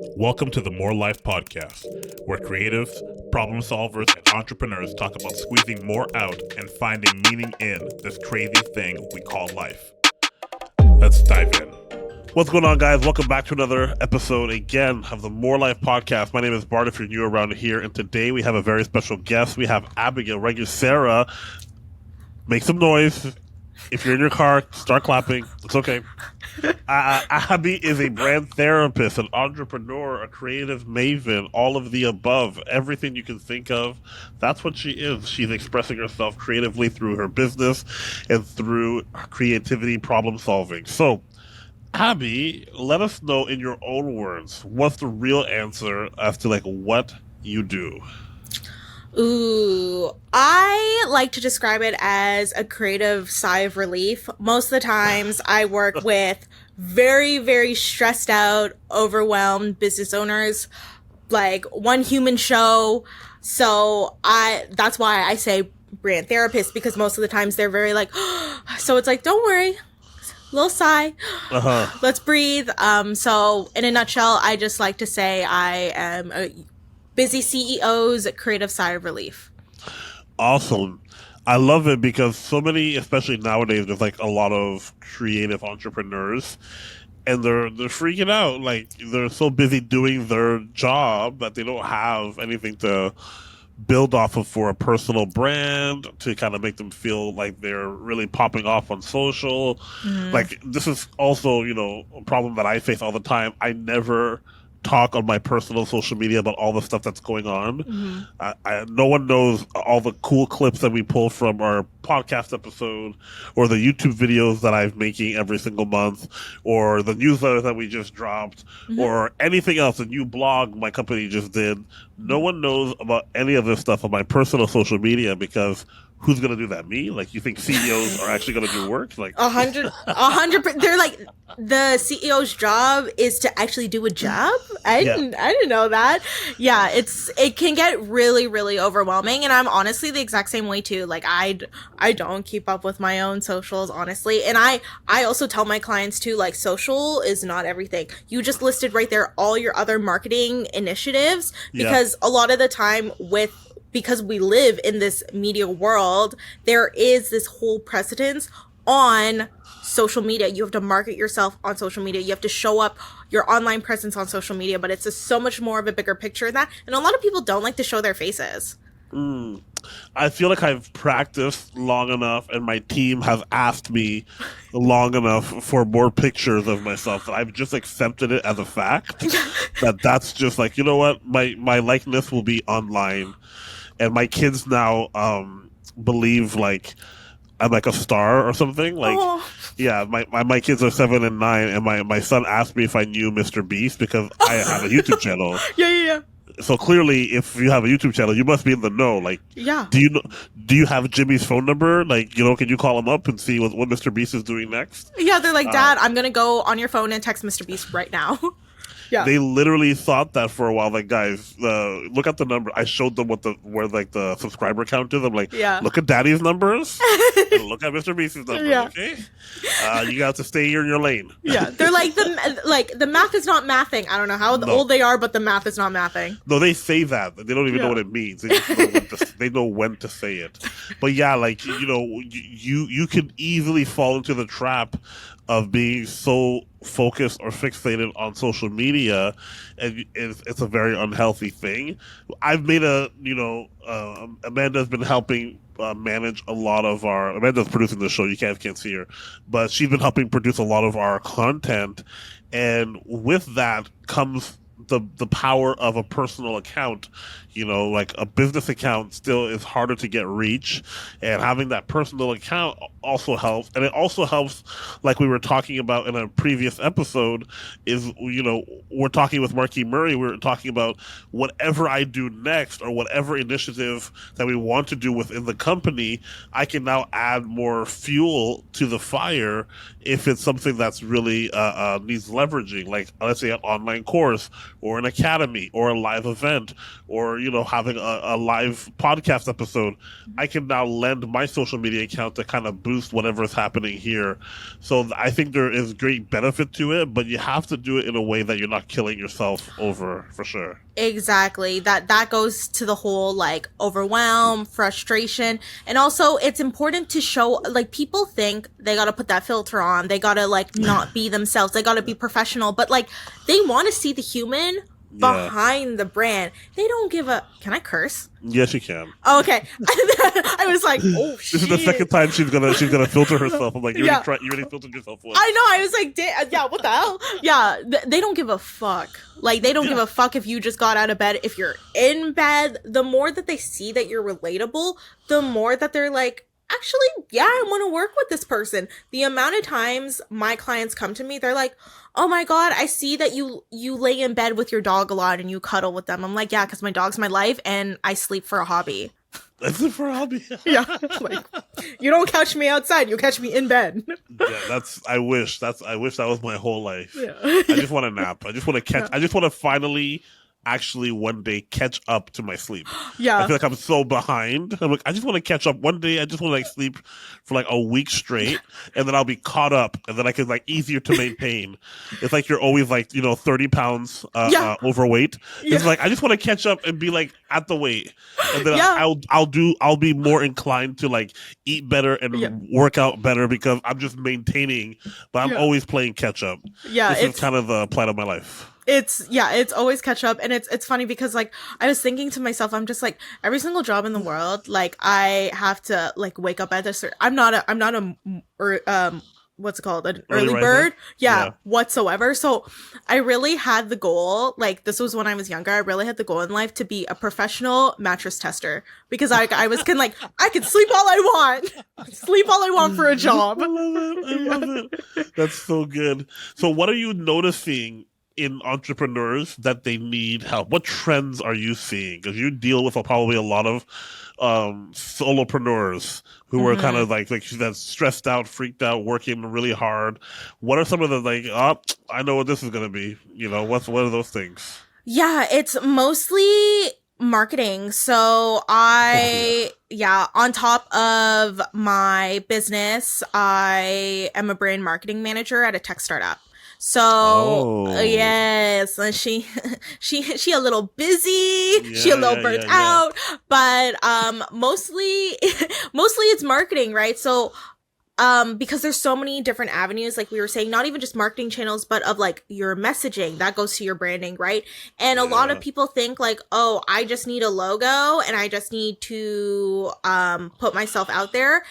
Welcome to the More Life Podcast, where creatives, problem solvers, and entrepreneurs talk about squeezing more out and finding meaning in this crazy thing we call life. Let's dive in. What's going on, guys? Welcome back to another episode again of the More Life Podcast. My name is Bart, if you're new around here, and today we have a very special guest. We have Abi Regucera. Make some noise. If you're in your car, start clapping. It's okay. Abi is a brand therapist, an entrepreneur, a creative maven, all of the above, everything you can think of. That's what she is. She's expressing herself creatively through her business and through creativity, problem solving. So, Abi, let us know in your own words, what's the real answer as to what you do? Ooh, I like to describe it as a creative sigh of relief. Most of the times I work with very, very stressed out, overwhelmed business owners, like one human show. So that's why I say brand therapist, because most of the times they're very so it's like, don't worry, little sigh, let's breathe. So in a nutshell, I just like to say I am a busy CEO's creative sigh of relief. Awesome. I love it because so many, especially nowadays, there's a lot of creative entrepreneurs and they're freaking out. They're so busy doing their job that they don't have anything to build off of for a personal brand to kind of make them feel like they're really popping off on social. This is also, a problem that I face all the time. I never talk on my personal social media about all the stuff that's going on. No one knows all the cool clips that we pull from our podcast episode or the YouTube videos that I'm making every single month or the newsletter that we just dropped or anything else, a new blog my company just did. No one knows about any of this stuff on my personal social media because who's going to do that? Me? You think CEOs are actually going to do work? 100. They're the CEO's job is to actually do a job. I didn't know that. Yeah, it can get really, really overwhelming, and I'm honestly the exact same way too. I don't keep up with my own socials, honestly, and I also tell my clients too, social is not everything. You just listed right there all your other marketing initiatives because a lot of the time because we live in this media world, there is this whole precedence on social media. You have to market yourself on social media. You have to show up your online presence on social media, but it's just so much more of a bigger picture than that. And a lot of people don't like to show their faces. I feel like I've practiced long enough and my team has asked me long enough for more pictures of myself that I've just accepted it as a fact that's just you know what, my likeness will be online. And my kids now believe I'm a star or something. Yeah, my kids are 7 and 9, and my son asked me if I knew Mr. Beast because I have a YouTube channel. Yeah. So clearly, if you have a YouTube channel, you must be in the know. Do you have Jimmy's phone number? Can you call him up and see what Mr. Beast is doing next? Yeah, they're like, Dad, I'm gonna go on your phone and text Mr. Beast right now. Yeah. They literally thought that for a while. Guys, look at the number. I showed them where the subscriber count is. I'm look at Daddy's numbers. And look at Mr. Beast's numbers. Yeah. Okay, you got to stay here in your lane. Yeah, they're the math is not mathing. I don't know how old they are, but the math is not mathing. No, they say that. They don't even know what it means. They just know when to say it. But yeah, you can easily fall into the trap of being so focused or fixated on social media, and it's a very unhealthy thing. I've made Amanda's been helping manage a lot of Amanda's producing the show, you can't see her, but she's been helping produce a lot of our content, and with that comes the power of a personal account. A business account still is harder to get reach, and having that personal account also helps. And it also helps, like we were talking about in a previous episode, is, we're talking with Marquis Murray, we're talking about whatever I do next or whatever initiative that we want to do within the company, I can now add more fuel to the fire if it's something that's really needs leveraging. Let's say an online course or an academy or a live event or, having a live podcast episode, I can now lend my social media account to kind of boost whatever is happening here. So I think there is great benefit to it, but you have to do it in a way that you're not killing yourself over, for sure. Exactly. That goes to the whole like overwhelm, frustration, and also it's important to show, like, people think they gotta put that filter on, they gotta like not be themselves, they gotta be professional, but like they want to see the human behind the brand. They don't give a. Can I curse? Yes, you can. Oh, okay. I was like, oh shit. This is the second time she's gonna filter herself. I'm like, you already filtered yourself once. I know. I was like, yeah, what the hell? Yeah, they don't give a fuck. Like, they don't give a fuck if you just got out of bed. If you're in bed, the more that they see that you're relatable, the more that they're like, actually, yeah, I want to work with this person. The amount of times my clients come to me, they're like, oh my God, I see that you lay in bed with your dog a lot and you cuddle with them. I'm like, yeah, because my dog's my life and I sleep for a hobby. That's it for a hobby. Yeah, like, you don't catch me outside, you catch me in bed. Yeah, I wish that was my whole life. Yeah. I just want to nap. I just want to catch. I just want to finally actually one day catch up to my sleep. Yeah. I feel like I'm so behind. I'm like, I just want to catch up one day. I just want to like sleep for like a week straight and then I'll be caught up and then I can like easier to maintain. It's like you're always like, 30 pounds overweight. Yeah. It's like, I just want to catch up and be like at the weight. And then I'll be more inclined to like eat better and work out better because I'm just maintaining, but I'm always playing catch up. Yeah. This is kind of the plan of my life. It's always catch up, and it's funny because like I was thinking to myself, I'm just like, every single job in the world, like I have to like wake up at this. I'm not a what's it called, an early bird, whatsoever. So I really had the goal, like this was when I was younger, I really had the goal in life to be a professional mattress tester because I was kind of like, I can sleep all I want for a job. I love it. That's so good. So what are you noticing in entrepreneurs that they need help? What trends are you seeing? Because you deal with probably a lot of solopreneurs who are kind of like that's stressed out, freaked out, working really hard. What are some of the like, I know what this is going to be. What are those things? Yeah, it's mostly marketing. So on top of my business, I am a brand marketing manager at a tech startup. So yes, she a little busy, she a little burnt out, but mostly it's marketing, right? So because there's so many different avenues, like we were saying, not even just marketing channels, but of like your messaging that goes to your branding, right? And a lot of people think like, oh, I just need a logo and I just need to put myself out there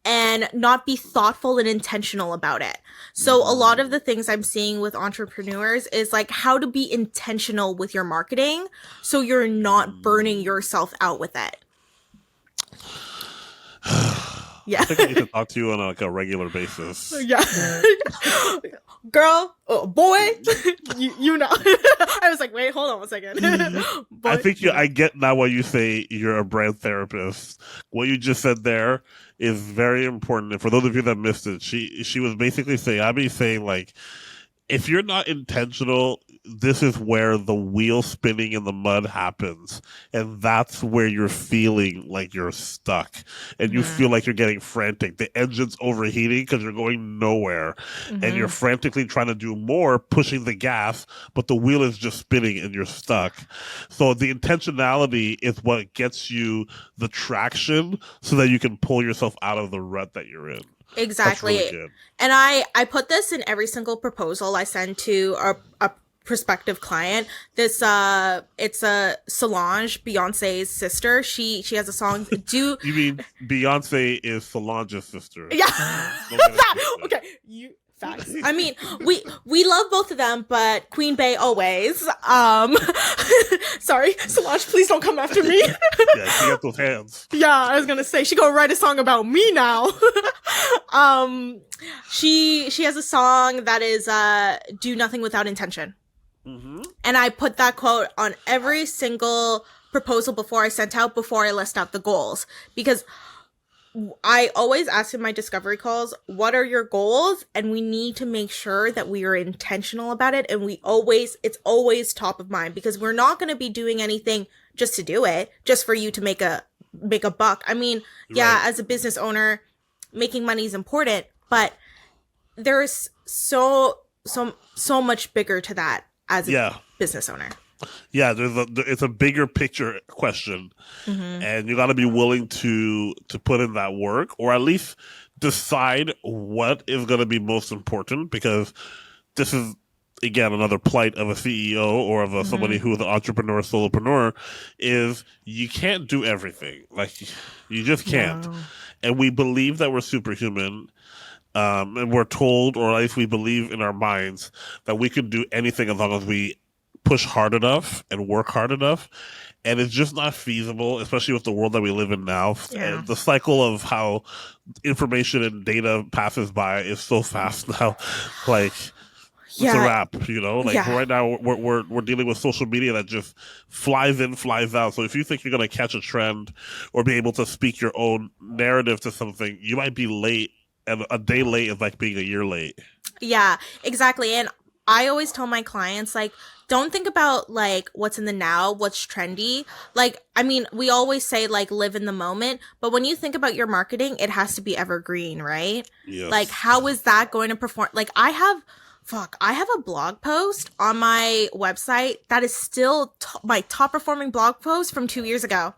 and not be thoughtful and intentional about it. So a lot of the things I'm seeing with entrepreneurs is like how to be intentional with your marketing so you're not burning yourself out with it. Yeah. I think I need to talk to you on like a regular basis. Yeah. Girl, boy, you know. I was like, wait, hold on one second. I think I get now why you say you're a brand therapist. What you just said there is very important. And for those of you that missed it, she was basically saying like, if you're not intentional, this is where the wheel spinning in the mud happens. And that's where you're feeling like you're stuck. And you feel like you're getting frantic. The engine's overheating because you're going nowhere. And you're frantically trying to do more, pushing the gas, but the wheel is just spinning and you're stuck. So the intentionality is what gets you the traction so that you can pull yourself out of the rut that you're in. Exactly. Really, and I put this in every single proposal I send to a prospective client. This it's a Solange, Beyonce's sister. She has a song. You mean Beyonce is Solange's sister? Yeah. Okay. Facts. I mean, we love both of them, but Queen Bey always. Sorry, Solange, please don't come after me. Yeah, she got those hands. Yeah, I was gonna say she gonna write a song about me now. She has a song that is "Do Nothing Without Intention," and I put that quote on every single proposal before I sent out, before I list out the goals, because I always ask in my discovery calls, what are your goals? And we need to make sure that we are intentional about it. And it's always top of mind, because we're not going to be doing anything just to do it, just for you to make a buck. I mean, yeah, Right. as a business owner, making money is important, but there's so much bigger to that as a Yeah. business owner. Yeah, it's a bigger picture question, Mm-hmm. and you got to be willing to put in that work, or at least decide what is going to be most important. Because this is, again, another plight of a CEO or of somebody Mm-hmm. who is an entrepreneur, solopreneur, is you can't do everything. Like, you just can't. No. And we believe that we're superhuman. And we're told, or at least we believe in our minds, that we can do anything as long as we push hard enough and work hard enough. And it's just not feasible, especially with the world that we live in now. Yeah. And the cycle of how information and data passes by is so fast now. Like, it's a Yeah. wrap, you know? Like, Yeah. right now, we're dealing with social media that just flies in, flies out. So if you think you're going to catch a trend or be able to speak your own narrative to something, you might be late. And a day late is like being a year late. Yeah, exactly. And I always tell my clients, like, don't think about like what's in the now, what's trendy. Like, I mean, we always say like live in the moment, but when you think about your marketing, it has to be evergreen, right? Like, Yes. how is that going to perform? Like, I have a blog post on my website that is still my top performing blog post from 2 years ago.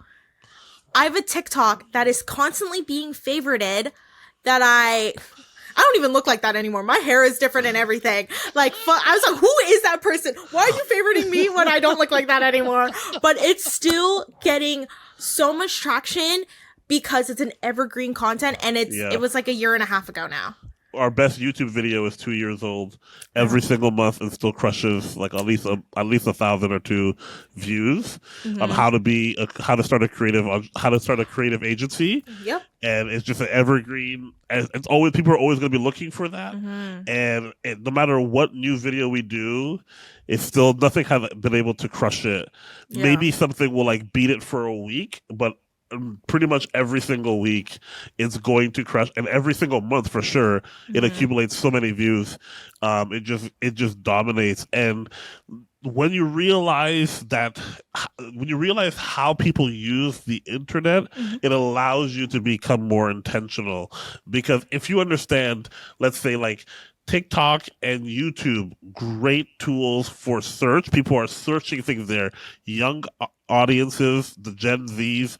I have a TikTok that is constantly being favorited that I don't even look like that anymore. My hair is different and everything. Like, I was like, who is that person? Why are you favoriting me when I don't look like that anymore? But it's still getting so much traction because it's an evergreen content, and Yeah. it was like a year and a half ago now. Our best YouTube video is 2 years old. Every single month, it still crushes like at least 1,000 or two views on Mm-hmm. how to start a creative agency. Yep. And it's just an evergreen. And it's always, people are always going to be looking for that. Mm-hmm. And no matter what new video we do, it's still, nothing has been able to crush it. Yeah. Maybe something will like beat it for a week, but pretty much every single week it's going to crush, and every single month for sure it Mm-hmm. accumulates so many views. It just dominates. And when you realize how people use the internet, Mm-hmm. it allows you to become more intentional. Because if you understand, let's say like TikTok and YouTube, great tools for search. People are searching things there. Young audiences, the Gen Zs,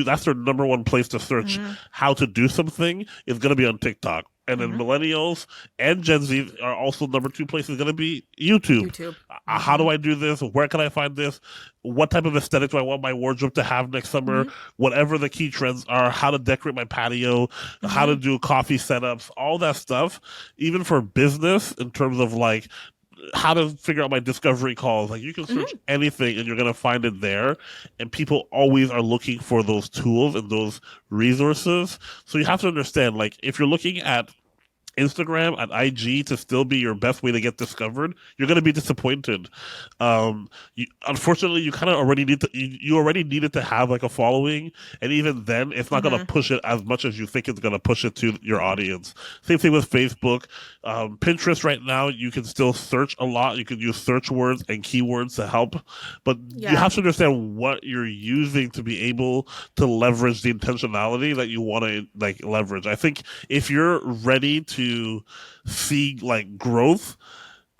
that's their number one place to search Mm-hmm. how to do something is going to be on TikTok. And then Mm-hmm. millennials and Gen Z are also number two places going to be YouTube. YouTube. How do I do this? Where can I find this? What type of aesthetic do I want my wardrobe to have next summer? Mm-hmm. Whatever the key trends are, how to decorate my patio, how to Mm-hmm. do coffee setups, all that stuff, even for business in terms of like how to figure out my discovery calls. Like, you can search anything and you're going to find it there. And people always are looking for those tools and those resources. So you have to understand, like, if you're looking at Instagram and IG to still be your best way to get discovered, you're going to be disappointed. Unfortunately, you kind of already you already needed to have like a following, and even then, it's not going to push it as much as you think it's going to push it to your audience. Same thing with Facebook, Pinterest. Right now, you can still search a lot. You can use search words and keywords to help, but you Yeah. have to understand what you're using to be able to leverage the intentionality that you want to like leverage. I think if you're ready to see like growth,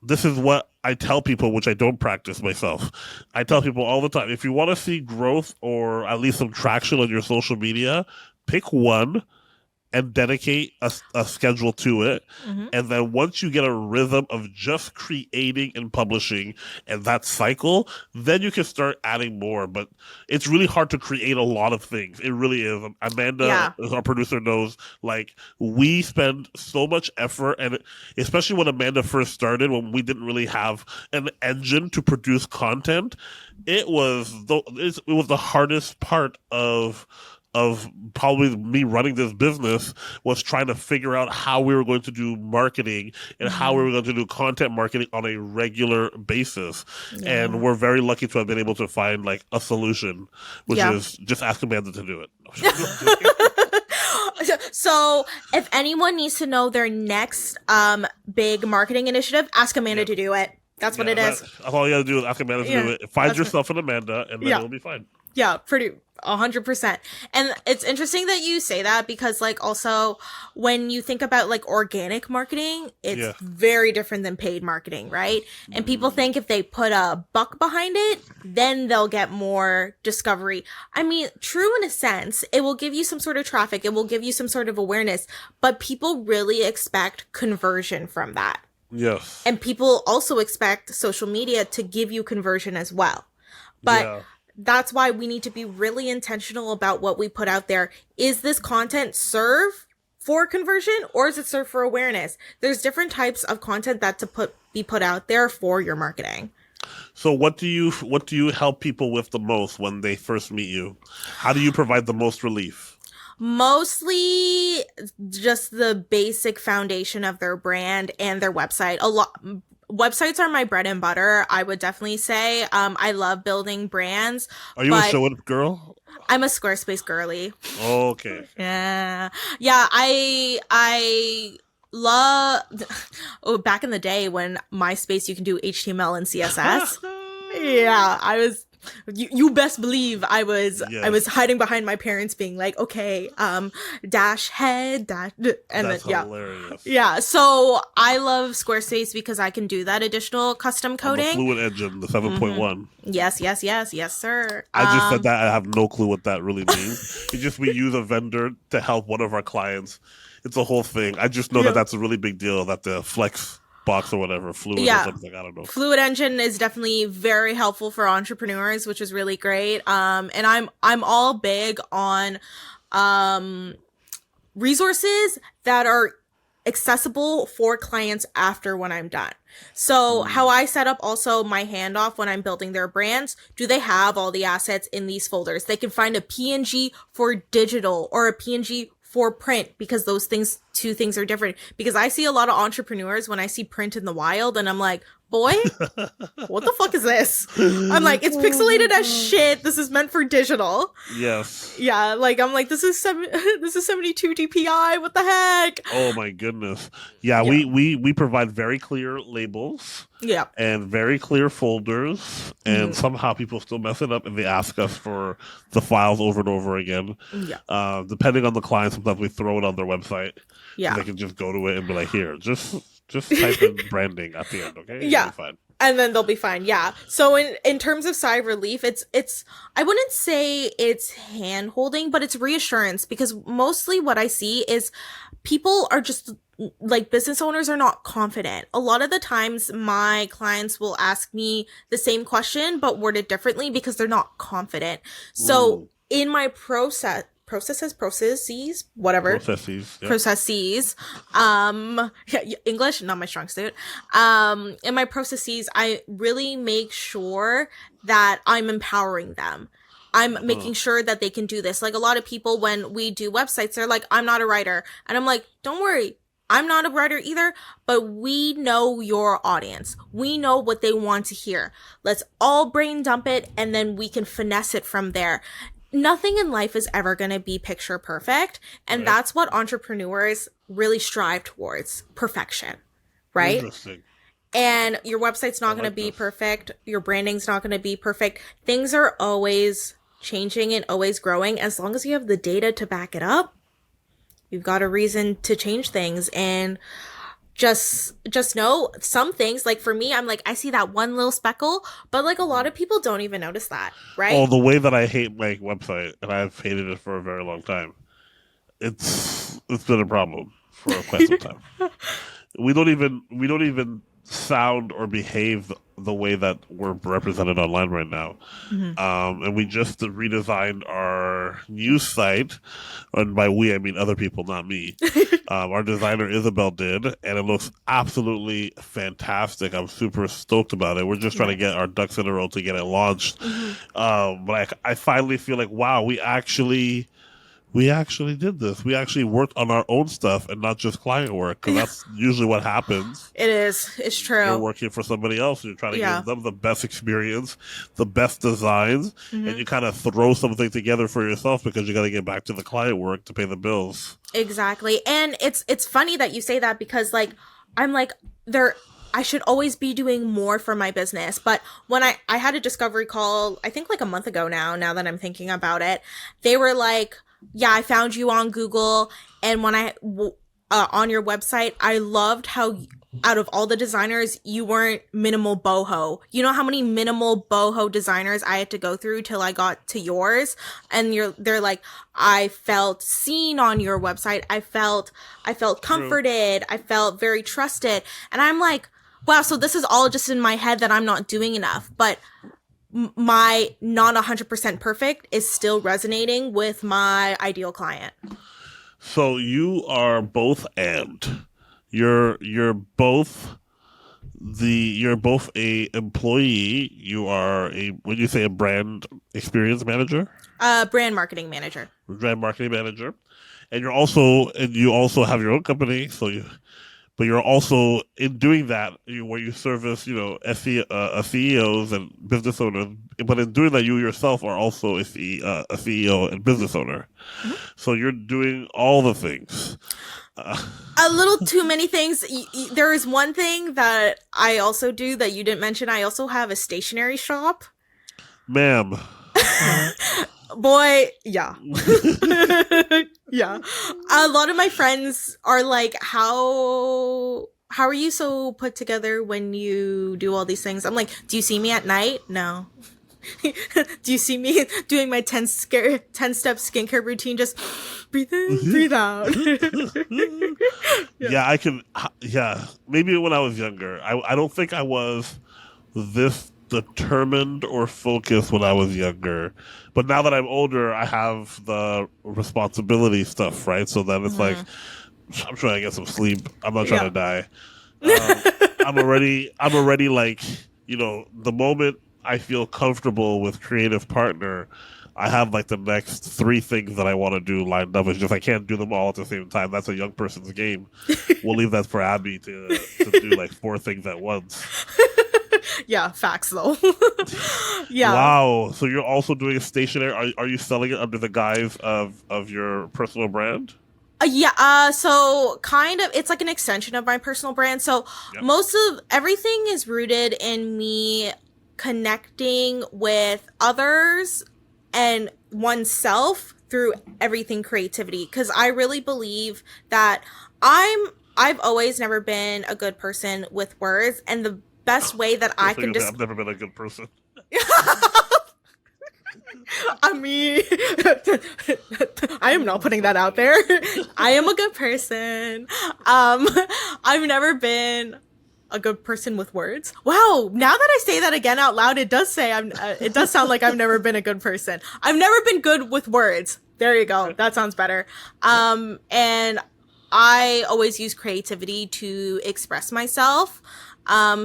this is what I tell people, which I don't practice myself. I tell people all the time, if you want to see growth or at least some traction on your social media, pick one and dedicate a schedule to it. Mm-hmm. And then once you get a rhythm of just creating and publishing and that cycle, then you can start adding more. But it's really hard to create a lot of things. It really is. Amanda, our producer, knows, like, we spend so much effort, and especially when Amanda first started, when we didn't really have an engine to produce content, it was the hardest part of probably me running this business, was trying to figure out how we were going to do marketing and how we were going to do content marketing on a regular basis. Yeah. And we're very lucky to have been able to find like a solution, which Yeah. is just ask Amanda to do it. So if anyone needs to know their next big marketing initiative, ask Amanda to do it. That's what it is. That's all you gotta do is ask Amanda to do it. Find yourself an Amanda, and then it'll be fine. Yeah, pretty 100%. And it's interesting that you say that because like also when you think about like organic marketing, it's very different than paid marketing, right? And people think if they put a buck behind it, then they'll get more discovery. I mean, true in a sense, it will give you some sort of traffic, it will give you some sort of awareness, but people really expect conversion from that. Yes. And people also expect social media to give you conversion as well. But that's why we need to be really intentional about what we put out there. Is this content serve for conversion or is it serve for awareness? There's different types of content that be put out there for your marketing. So what do you help people with the most when they first meet you? How do you provide the most relief? Mostly just the basic foundation of their brand and their website. Websites are my bread and butter, I would definitely say. I love building brands. Are you a show it girl? I'm a Squarespace girly. Oh, okay. Yeah. I love. Oh, back in the day when MySpace, you can do HTML and CSS. Yeah, I was. You best believe I was hiding behind my parents being like, okay, dash head, dash, and that's then, hilarious. Yeah. So I love Squarespace because I can do that additional custom coding. The Fluid Engine, the 7.1. Yes, sir. I just said that. I have no clue what that really means. It's just we use a vendor to help one of our clients. It's a whole thing. I just know that that's a really big deal, that the Flex box or whatever, Fluid or something, I don't know. Fluid Engine is definitely very helpful for entrepreneurs, which is really great. And I'm all big on resources that are accessible for clients after when I'm done. So how I set up also my handoff when I'm building their brands, do they have all the assets in these folders? They can find a PNG for digital or a PNG for print, because those two things are different. Because I see a lot of entrepreneurs when I see print in the wild and I'm like, boy, what the fuck is this? I'm like, it's pixelated as shit. This is meant for digital. Yes. Yeah, like I'm like, this is 72 DPI. What the heck? Oh my goodness. Yeah. We provide very clear labels. Yeah. And very clear folders. And somehow people still mess it up and they ask us for the files over and over again. Yeah. Depending on the client, sometimes we throw it on their website. Yeah. They can just go to it and be like, here, just type in branding at the end, okay? Yeah. It'll be fine. And then they'll be fine. Yeah. So in terms of sigh of relief, it's I wouldn't say it's hand holding, but it's reassurance, because mostly what I see is people are just like, business owners are not confident. A lot of the times my clients will ask me the same question, but word it differently because they're not confident. So in my processes, English, not my strong suit. In my processes, I really make sure that I'm empowering them. I'm making sure that they can do this. Like, a lot of people, when we do websites, they're like, I'm not a writer. And I'm like, don't worry, I'm not a writer either, but we know your audience. We know what they want to hear. Let's all brain dump it, and then we can finesse it from there. Nothing in life is ever going to be picture perfect. And that's what entrepreneurs really strive towards, perfection, right? Interesting. And your website's not going to be perfect. Your branding's not going to be perfect. Things are always changing and always growing. As long as you have the data to back it up, you've got a reason to change things. And just know some things, like for me, I'm like, I see that one little speckle, but like a lot of people don't even notice that, right? Oh, the way that I hate my website, and I've hated it for a very long time, it's been a problem for quite some time. We don't even sound or behave the way that we're represented online right now. And we just redesigned our news site, and by we I mean other people, not me. Our designer Isabel did, and it looks absolutely fantastic. I'm super stoked about it. We're just trying to get our ducks in a row to get it launched. But I finally feel like, wow, we actually we actually did this. We actually worked on our own stuff and not just client work, because that's usually what happens. It is. It's You're true. working for somebody else. You're trying to Yeah. give them the best experience, the best designs, and Hmm. you kind of throw something together for yourself because you got to get back to the client work to pay the bills. Exactly. And it's funny that you say that because like I'm like there I should always be doing more for my business. But when I had a discovery call, I think like a month ago now that I'm thinking about it, they were like, "Yeah, I found you on Google and when on your website, I loved how out of all the designers, you weren't minimal boho. You know how many minimal boho designers I had to go through till I got to yours? And they're like, I felt seen on your website. I felt True. comforted. I felt very trusted. And I'm like, wow, so this is all just in my head that I'm not doing enough. But my not 100% perfect is still resonating with my ideal client. So you are both and you're both you're both a employee. You are a when you say a brand experience manager, Brand marketing manager. brand marketing manager, and you also have your own company. But you're also in doing that where you service CEOs and business owners. But in doing that, you yourself are also a CEO and business owner. Mhm. So you're doing all the things. Uh, A little too many things. There is one thing that I also do that you didn't mention. I also have a stationery shop. ma'am. Boy, yeah. Yeah. A lot of my friends are like, how are you so put together when you do all these things? I'm like, do you see me at night? No. Do you see me doing my 10-step skincare routine? Just breathe in, breathe out. Yeah. Yeah, I can. Yeah, maybe when I was younger, I don't think I was this determined or focused when I was younger. But now that I'm older, I have the responsibility stuff, right? So then it's like Mhm. I'm trying to get some sleep. I'm not trying Yeah. to die. Um, I'm already like the moment I feel comfortable with creative partner, I have like the next three things that I want to do lined up. It's just I can't do them all at the same time. That's a young person's game. We'll leave that for Abby to do like four things at once. Yeah, facts though. Yeah. Wow. So you're also doing a stationery. Are you selling it under the guise of your personal brand? Yeah, so kind of, it's like an extension of my personal brand. So Yep. most of everything is rooted in me connecting with others and oneself through everything creativity. Cause I really believe that I've always never been a good person with words. And the best way that I Just like can you say, just, I've never been a good person. I mean, I am not putting that out there. I am a good person. Um, I've never been a good person with words. Wow, now that I say that again out loud, it does say I'm. It does sound like I've never been a good person. I've never been good with words. There you go. That sounds better. And I always use creativity to express myself.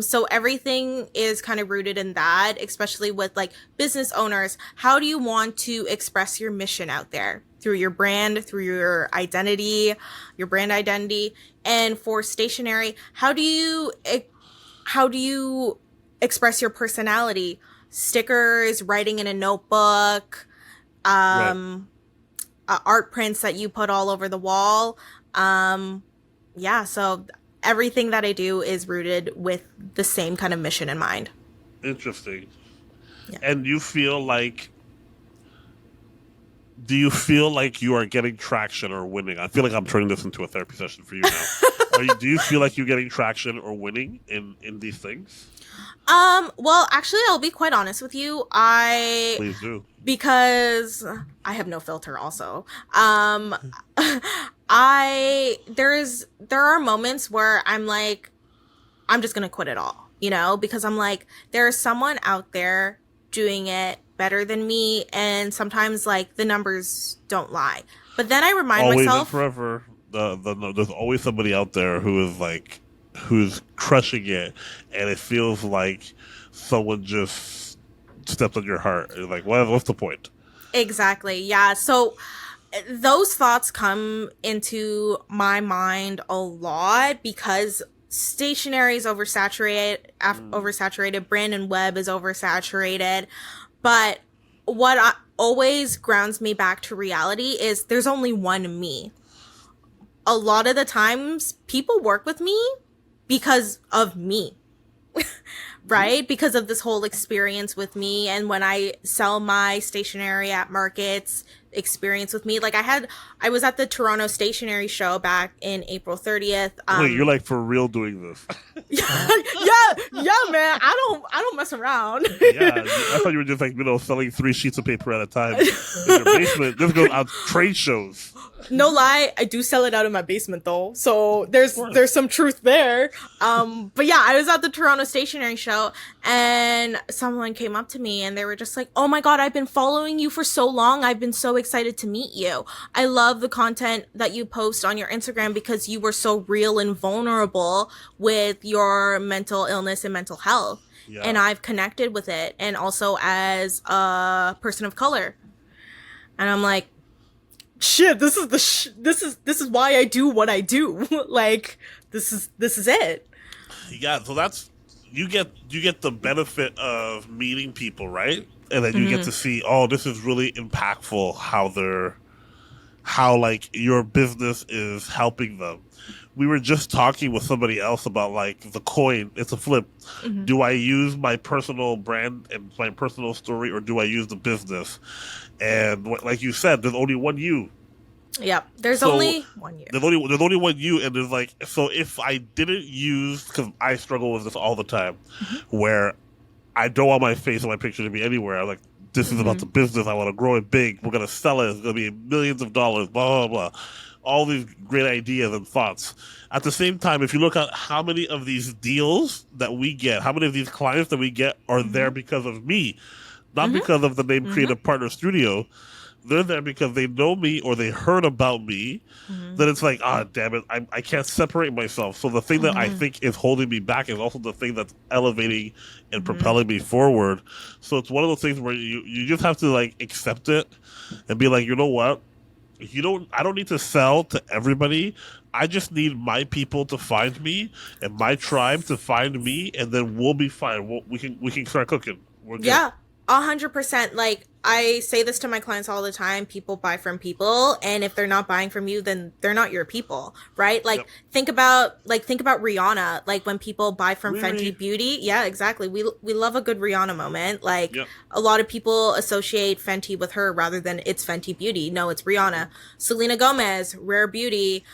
So everything is kind of rooted in that, especially with like business owners. How do you want to express your mission out there? Through your brand, through your brand identity. And for stationery, how do you express your personality? Stickers, writing in a notebook, Right. um, art prints that you put all over the wall. Um, yeah, so everything that I do is rooted with the same kind of mission in mind. Interesting. Yeah. And do you feel like you are getting traction or winning? I feel like I'm turning this into a therapy session for you now. Do you feel like you're getting traction or winning in these things? Well, actually, I'll be quite honest with you. Please do. Because I have no filter also. There are moments where I'm like, I'm just gonna quit it all, because I'm like, there's someone out there doing it better than me, and sometimes like the numbers don't lie. But then I remind Always and myself, forever. There's always somebody out there who's crushing it, and it feels like someone just stepped on your heart. You're like, what's the point? exactly, yeah. So those thoughts come into my mind a lot because stationery is oversaturated, Brandon Webb is oversaturated. But what always grounds me back to reality is there's only one me. A lot of the times people work with me because of me. Right? Because of this whole experience with me. And when I sell my stationery at markets, experience with me. Like I was at the Toronto Stationery Show back in April 30th. Wait, you're like for real doing this? Yeah, man. I don't mess around. Yeah, I thought you were just like, selling 3 sheets of paper at a time in your basement. This goes out trade shows. No lie, I do sell it out of my basement though. So there's some truth there. But yeah, I was at the Toronto Stationery Show and someone came up to me and they were just like, "Oh my God, I've been following you for so long. I've been so excited to meet you. I love the content that you post on your Instagram because you were so real and vulnerable with your mental illness and mental health." Yeah. And I've connected with it, and also as a person of color. And I'm like, shit, this is why I do what I do. Like, this is it. Yeah, so that's you get the benefit of meeting people, right? And then you get to see, oh, this is really impactful how like your business is helping them. We were just talking with somebody else about like the coin. It's a flip. Mm-hmm. Do I use my personal brand and my personal story, or do I use the business? And like you said, there's only one you. Yep. There's only one you. There's only one you, and there's like, so if I didn't use, because I struggle with this all the time, where I don't want my face and my picture to be anywhere. I'm like, this is about the business. I want to grow it big. We're going to sell it. It's going to be millions of dollars, blah, blah, blah. All these great ideas and thoughts. At the same time, if you look at how many of these deals that we get, how many of these clients that we get are there because of me, not because of the name Creative Partner Studio. They're there because they know me or they heard about me. Then it's like, damn it, I can't separate myself. So the thing that I think is holding me back is also the thing that's elevating and propelling me forward. So it's one of those things where you just have to like accept it and be like, you know what? I don't need to sell to everybody. I just need my people to find me and my tribe to find me, and then we'll be fine. We can start cooking. We're good. Yeah, 100%. Like, I say this to my clients all the time. People buy from people, and if they're not buying from you, then they're not your people, right? Like, think about Rihanna. Like, when people buy from Fenty Beauty, yeah, exactly. We love a good Rihanna moment. Like, a lot of people associate Fenty with her rather than it's Fenty Beauty. No, it's Rihanna. Selena Gomez, Rare Beauty.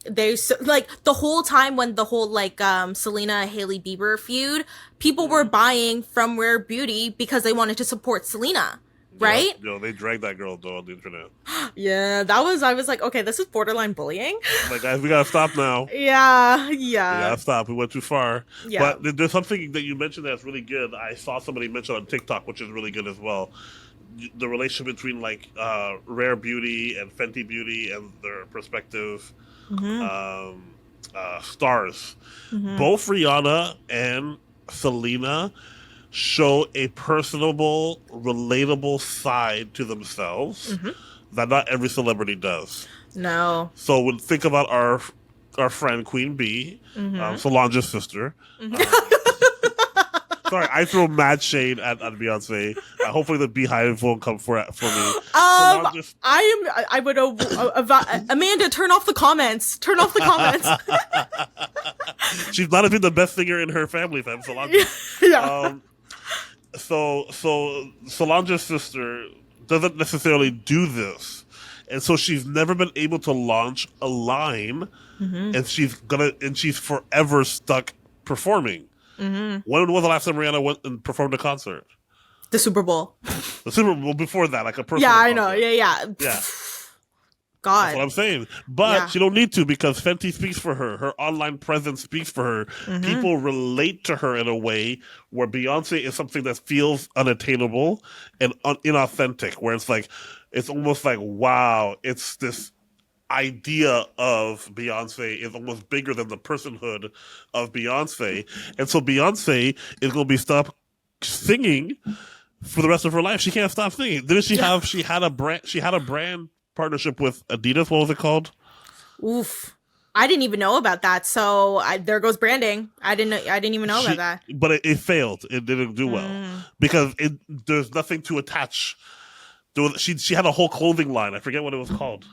There's like the whole time when the whole like Selena Hailey Bieber feud, people were buying from Rare Beauty because they wanted to support Selena, right? Yo, they dragged that girl though on the internet. Yeah, I was like, okay, this is borderline bullying. Like, guys, we gotta stop now. Yeah. We gotta stop. We went too far. Yeah. But there's something that you mentioned that's really good. I saw somebody mention on TikTok, which is really good as well. The relationship between like Rare Beauty and Fenty Beauty and their respective stars. Both Rihanna and Selena show a personable, relatable side to themselves that not every celebrity does. No. So when think about our friend Queen Bee, Solange's sister. Sorry, I throw mad shade at Beyonce. Hopefully the Beehive won't come for me. I would Amanda, turn off the comments. Turn off the comments. She's not even the best singer in her family, fam. Solange. Yeah. So Solange's sister doesn't necessarily do this, and so she's never been able to launch a line, and she's forever stuck performing. When was the last time Rihanna went and performed a concert? The Super Bowl. The Super Bowl before that, like a personal Yeah, I concert. know. Yeah. God. That's what I'm saying. But she don't need to, because Fenty speaks for her. Her online presence speaks for her. People relate to her in a way where Beyonce is something that feels unattainable and inauthentic, where it's almost like, wow, it's this idea of Beyonce is almost bigger than the personhood of Beyonce. And so Beyonce is going to be stopped singing for the rest of her life. She can't stop singing. Didn't she have? She had a brand partnership with Adidas. What was it called? Oof. I didn't even know about that. So there goes branding. I didn't even know about that. But it failed. It didn't do well because there's nothing to attach. She had a whole clothing line. I forget what it was called.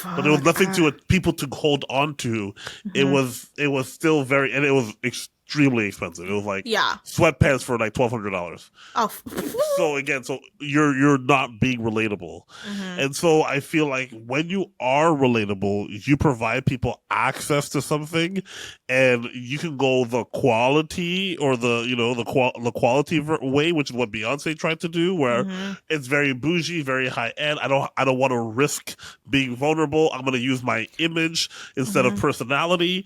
But there was nothing to people to hold on to. Mm-hmm. It was still very, and it was extremely expensive. It was like sweatpants for like $1,200. Oh, so again, you're not being relatable, and so I feel like when you are relatable, you provide people access to something, and you can go the quality or the quality way, which is what Beyonce tried to do, where it's very bougie, very high end. I don't want to risk being vulnerable. I'm going to use my image instead of personality.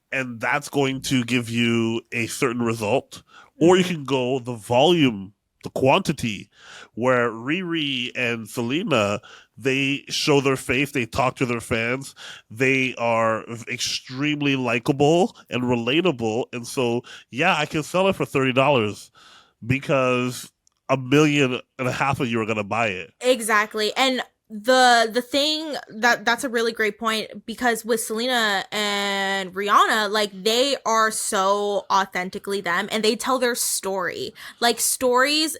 And that's going to give you a certain result. Or you can go the volume, the quantity, where Riri and Selena, they show their face, they talk to their fans, they are extremely likable and relatable. And so, I can sell it for $30 because 1.5 million of you are going to buy it. Exactly. And the thing that's a really great point, because with Selena and Rihanna, like, they are so authentically them and they tell their story. Like, stories,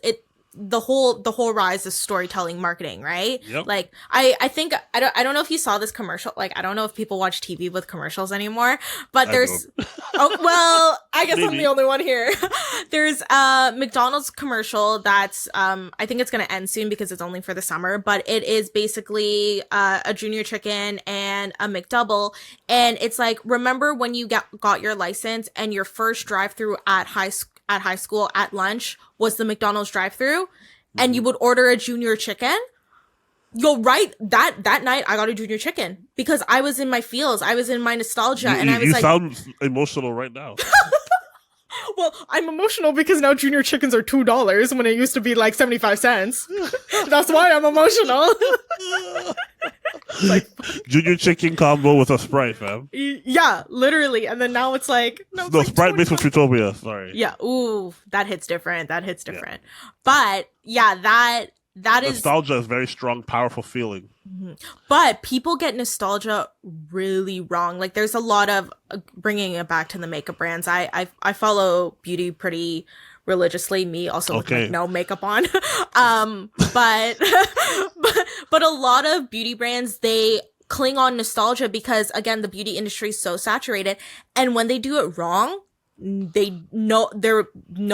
the whole rise of storytelling marketing, right? Yep. Like, I think I don't know if you saw this commercial. Like, I don't know if people watch TV with commercials anymore, but there's I guess maybe. I'm the only one here. There's a McDonald's commercial that's I think it's gonna end soon because it's only for the summer, but it is basically a junior chicken and a McDouble, and it's like, remember when you got your license and your first drive-through at high school at lunch was the McDonald's drive-thru, and you would order a junior chicken. You're right. That night I got a junior chicken because I was in my feels. I was in my nostalgia, and I was like, "You sound emotional right now." Well, I'm emotional because now junior chickens are $2 when it used to be like 75 cents. That's why I'm emotional. Like, junior chicken combo with a Sprite, fam. Yeah, literally. And then now it's like... No, Sprite mixed with Fruitopia, sorry. Yeah, ooh, that hits different. Yeah. But, yeah, that is... Nostalgia is a very strong, powerful feeling. Mm-hmm. But people get nostalgia really wrong. Like, there's a lot of... bringing it back to the makeup brands. I follow beauty pretty religiously, me also with like no makeup on. But a lot of beauty brands, they cling on nostalgia because, again, the beauty industry is so saturated, and when they do it wrong, no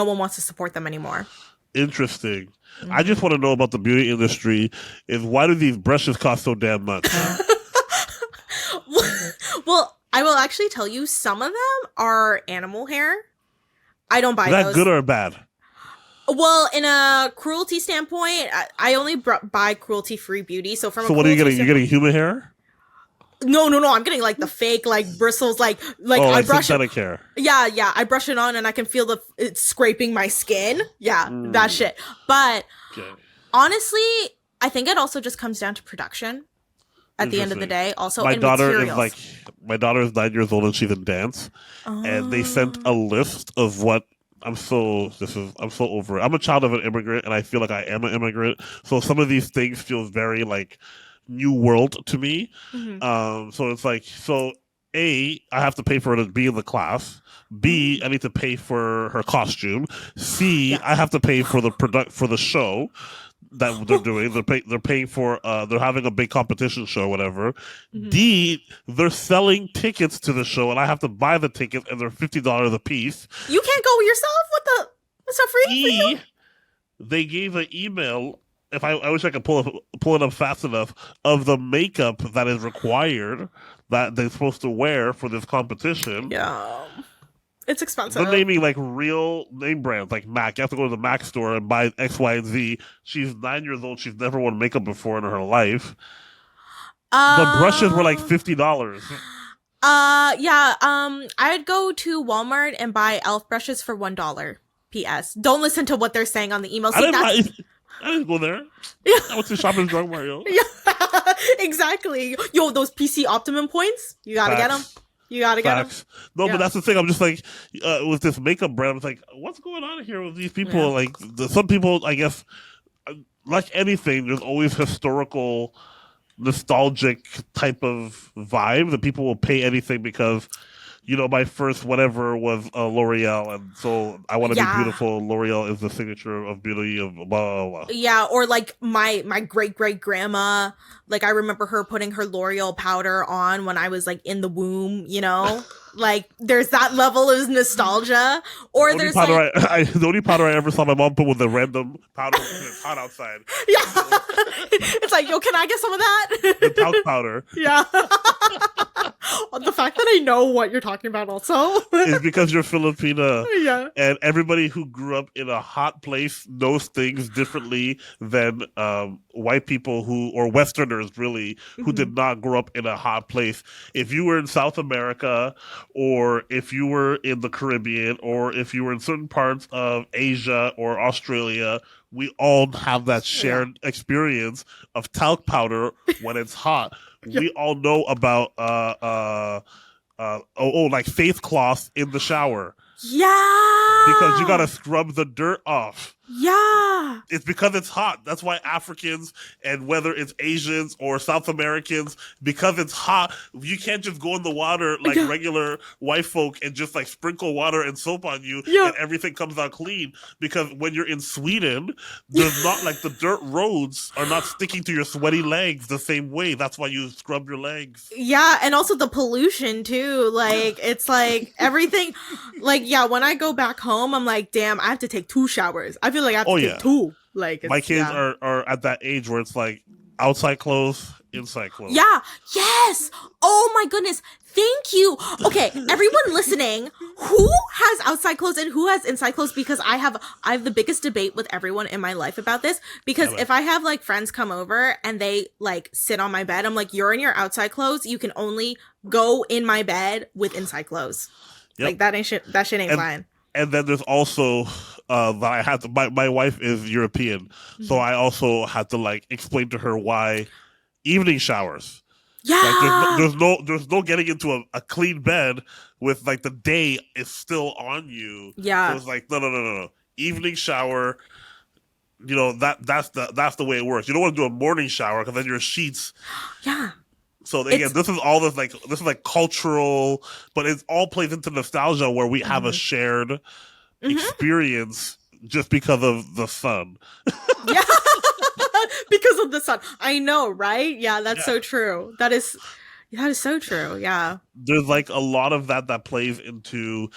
one wants to support them anymore. Interesting. I just want to know about the beauty industry is, why do these brushes cost so damn much? Well, I will actually tell you, some of them are animal hair. I don't buy those. Is that good or bad? Well, in a cruelty standpoint, I only buy cruelty-free beauty. So what are you getting? You're getting human hair? No. I'm getting like the fake, like bristles, like I brush synthetic hair. Yeah. I brush it on and I can feel it's scraping my skin. Yeah, that shit. But honestly, I think it also just comes down to production. At the end of the day, also my daughter is 9 years old and she's in dance, and they sent a list of what I'm so over it. I'm a child of an immigrant, and I feel like I am an immigrant, so some of these things feel very like new world to me. So it's like, A, I have to pay for her to be in the class. B, I need to pay for her costume. C, I have to pay for the show that they're doing. They're paying for they're having a big competition show, whatever. D, they're selling tickets to the show, and I have to buy the tickets, and they're $50 a piece. You can't go yourself. What's that free? E, they gave an email. If I wish I could pull it up fast enough, of the makeup that is required that they're supposed to wear for this competition. Yeah. It's expensive. They're naming like real name brands like MAC. You have to go to the MAC store and buy X, Y, and Z. She's 9 years old. She's never worn makeup before in her life. The brushes were like $50. Yeah. I'd go to Walmart and buy e.l.f. brushes for $1. P.S. Don't listen to what they're saying on the email. See, I didn't go there. I went to Shopping Drug Mart, yo. Yeah, exactly. Yo, those PC Optimum points, you gotta get them. You gotta get them. Facts. No, but Yeah. that's the thing. I'm just like, with this makeup brand, it's like, what's going on here with these Yeah. people? Like, some people, I guess, like anything, there's always historical, nostalgic type of vibe that people will pay anything because, my first whatever was L'Oreal, and so I want to be Yeah. beautiful. L'Oreal is the signature of beauty of blah blah blah. Yeah, or like my great great grandma, like I remember her putting her L'Oreal powder on when I was like in the womb, Like there's that level of nostalgia. Or there's like The only powder I ever saw my mom put was a random powder when it's hot outside. yeah. It's like, yo, can I get some of that? The talc powder. Yeah. The fact that I know what you're talking about also is because you're Filipina. Yeah. And everybody who grew up in a hot place knows things differently than white people or Westerners really, who did not grow up in a hot place. If you were in South America, or if you were in the Caribbean, or if you were in certain parts of Asia or Australia, we all have that shared experience of talc powder when it's hot. We all know about like face cloths in the shower. Yeah. Because you gotta scrub the dirt off. Yeah. It's because it's hot. That's why Africans, and whether it's Asians or South Americans, because it's hot, you can't just go in the water like regular white folk and just like sprinkle water and soap on you and everything comes out clean. Because when you're in Sweden, there's not like the dirt roads are not sticking to your sweaty legs the same way. That's why you scrub your legs. Yeah, and also the pollution too. Like it's like everything. Like when I go back home, I'm like, damn, I have to take 2 showers. I feel like I have to take 2. Like my kids are at that age where it's like outside clothes, inside clothes. Yeah. Yes. Oh my goodness. Thank you. Okay, everyone listening, who has outside clothes and who has inside clothes? Because I have the biggest debate with everyone in my life about this. Because if I have like friends come over and they like sit on my bed, I'm like, you're in your outside clothes. You can only go in my bed with inside clothes. Like that shit ain't fine. And then there's also that I had to. My wife is European, so I also had to like explain to her why evening showers. Yeah, like there's no getting into a clean bed with like the day is still on you. Yeah, so it's like no. Evening shower. That's the way it works. You don't want to do a morning shower because then your sheets. Yeah. So again, this is like cultural, but it all plays into nostalgia where we have a shared experience just because of the sun. Yeah, because of the sun. I know, right? Yeah, that's so true. That is so true. Yeah, there's like a lot of that plays into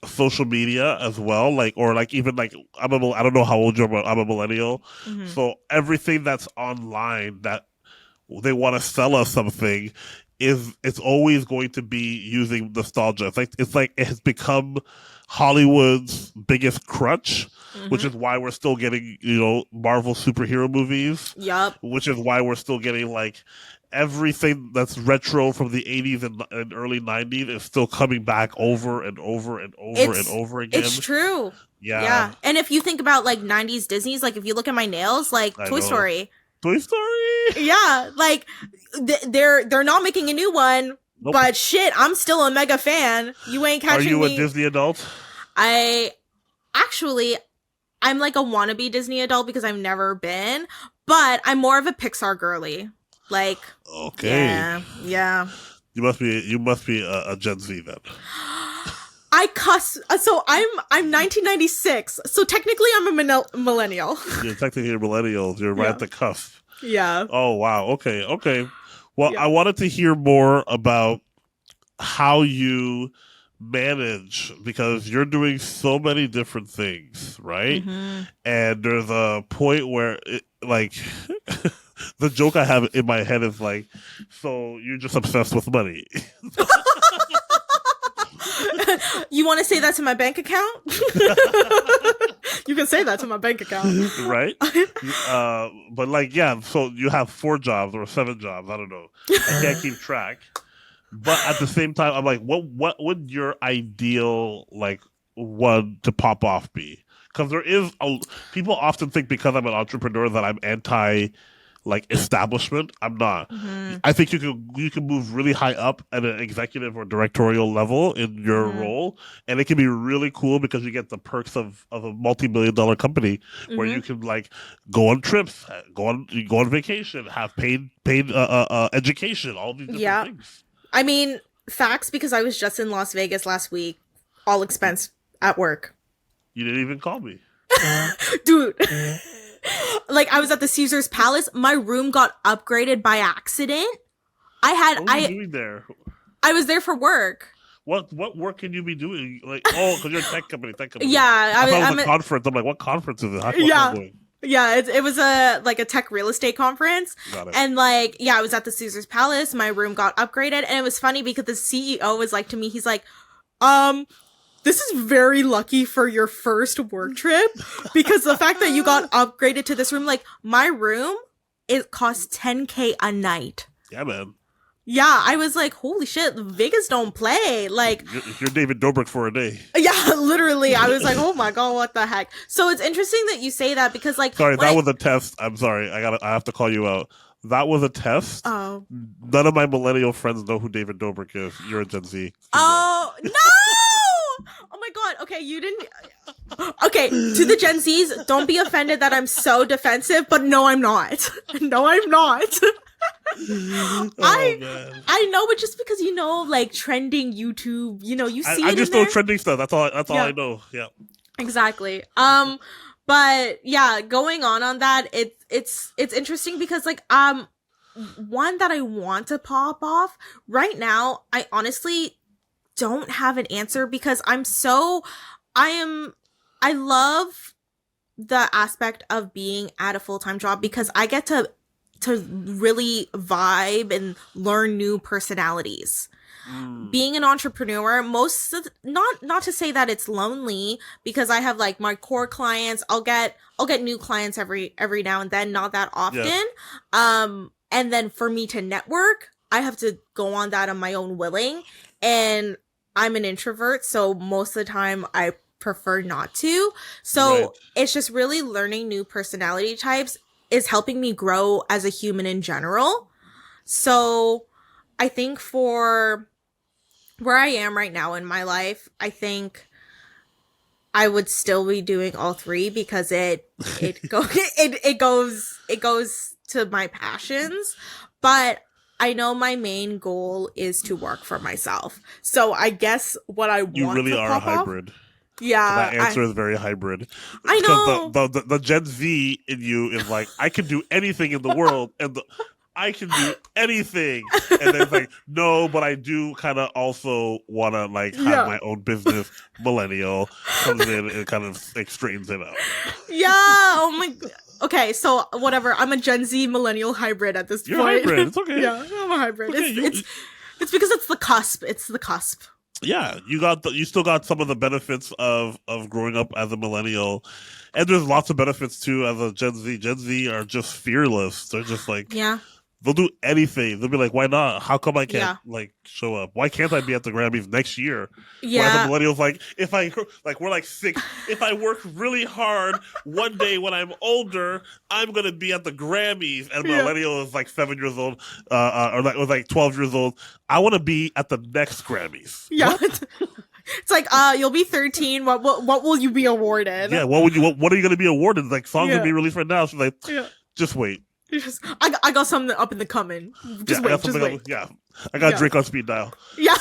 social media as well. Like, or like even like I don't know how old you are, but I'm a millennial. So everything that's online that they want to sell us something it's always going to be using nostalgia. It's like it has become Hollywood's biggest crutch, which is why we're still getting Marvel superhero movies. Yep. Which is why we're still getting like everything that's retro from the 80s and early 90s is still coming back over and over and over again. It's true. Yeah. And if you think about like 90s Disney's, like if you look at my nails, like Toy Story. Yeah, like they're not making a new one, but shit, I'm still a mega fan. You ain't catching me. Are you a Disney adult? I'm like a wannabe Disney adult because I've never been, but I'm more of a Pixar girly. Like, okay, yeah. You must be a Gen Z then. I cuss. So I'm 1996. So technically, I'm a millennial. You're technically a millennial. You're right at the cusp. Yeah. Oh wow. Okay. Well, I wanted to hear more about how you manage, because you're doing so many different things, right? And there's a point where the joke I have in my head is like, so you're just obsessed with money. You want to say that to my bank account? You can say that to my bank account. Right? But like, yeah, so you have 4 jobs or 7 jobs. I don't know. I can't keep track. But at the same time, I'm like, what would your ideal like one to pop off be? Because there is people often think because I'm an entrepreneur that I'm anti like establishment. I'm not. Mm-hmm. I think you can move really high up at an executive or directorial level in your Mm-hmm. role, and it can be really cool because you get the perks of a multi-million-dollar company where Mm-hmm. you can like go on trips, go on vacation, have paid education, all these different Yeah. things. I mean, facts because I was just in Las Vegas last week, all expense at work. You didn't even call me. Dude. Like I was at the Caesar's Palace, my room got upgraded by accident. I had What were you doing there? I was there for work. What work can you be doing? Like, oh, because you're a tech company, tech company. Yeah, I thought it I'm was a conference. I'm like, what conference is it? What's yeah. going? Yeah, it was a like a tech real estate conference. Got it. And like, yeah, I was at the Caesar's Palace. My room got upgraded, and it was funny because the CEO was like to me, he's like, this is very lucky for your first work trip because the fact that you got upgraded to this room, like my room, it costs 10K a night. Yeah, man. Yeah, I was like, holy shit, Vegas don't play. Like, you're David Dobrik for a day. yeah, literally. I was like, oh my God, what the heck? So it's interesting that you say that because, like, sorry, that was a test. I'm sorry. I have to call you out. That was a test. Oh. None of my millennial friends know who David Dobrik is. You're a Gen Z. Oh, no! Oh my God. Okay, you didn't. Okay, to the Gen Zs, don't be offended that I'm so defensive, but no, I'm not. No, I'm not. Oh, I know, but just because like trending YouTube, you see I it just in know there. trending stuff. That's all I know. Yeah. Exactly. But yeah, going on that, it's interesting because like one that I want to pop off right now, I honestly don't have an answer because I love the aspect of being at a full-time job because I get to really vibe and learn new personalities. Being an entrepreneur, not to say that it's lonely because I have like my core clients. I'll get new clients every now and then, not that often. Yeah. And then for me to network, I have to go on that on my own willing. And I'm an introvert, so most of the time I prefer not to. So right. It's just really learning new personality types is helping me grow as a human in general. So I think for where I am right now in my life, I think I would still be doing all three because it goes to my passions, but I know my main goal is to work for myself. So I guess what I want to You really are a hybrid. Yeah. That answer is very hybrid. I know. The Gen Z in you is like, I can do anything in the world, and I can do anything. And then it's like, no, but I do kind of also want to like have my own business. Millennial comes in and kind of like straightens it out. Yeah. Oh my God. Okay, so whatever. I'm a Gen Z millennial hybrid at this You're point. You're a hybrid. It's okay. Yeah, I'm a hybrid. Okay, it's because it's the cusp. It's the cusp. Yeah, you still got some of the benefits of growing up as a millennial, and there's lots of benefits too as a Gen Z. Gen Z are just fearless. They're just like, they'll do anything. They'll be like, why not? How come I can't like show up? Why can't I be at the Grammys next year? Yeah. Whereas the millennials like, if I like, we're like 6. If I work really hard, one day when I'm older, I'm gonna be at the Grammys. And millennial is like 7 years old, or like 12 years old. I want to be at the next Grammys. Yeah. It's like, you'll be 13. What will you be awarded? Yeah. What are you gonna be awarded? Like songs will be released right now. She's like, just wait. I got something up in the coming. Just wait. I got drink on speed dial. Yeah.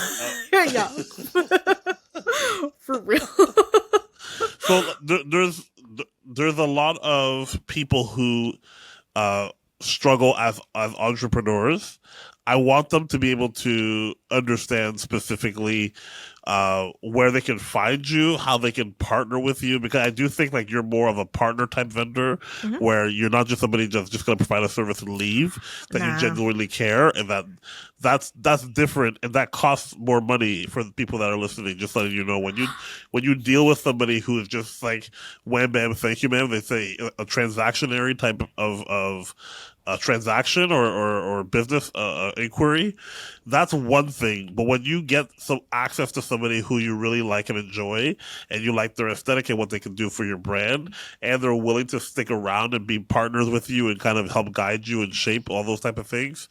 Yeah. For real. So there's a lot of people who struggle as entrepreneurs. I want them to be able to understand specifically where they can find you, how they can partner with you, because I do think like you're more of a partner type vendor where you're not just somebody just going to provide a service and leave, that you genuinely care, and that's different, and that costs more money for the people that are listening. Just letting you know, when you deal with somebody who is just like wham bam thank you ma'am, they say a transactionary type of a transaction or business inquiry, that's one thing. But when you get some access to somebody who you really like and enjoy, and you like their aesthetic and what they can do for your brand, and they're willing to stick around and be partners with you and kind of help guide you and shape all those type of things,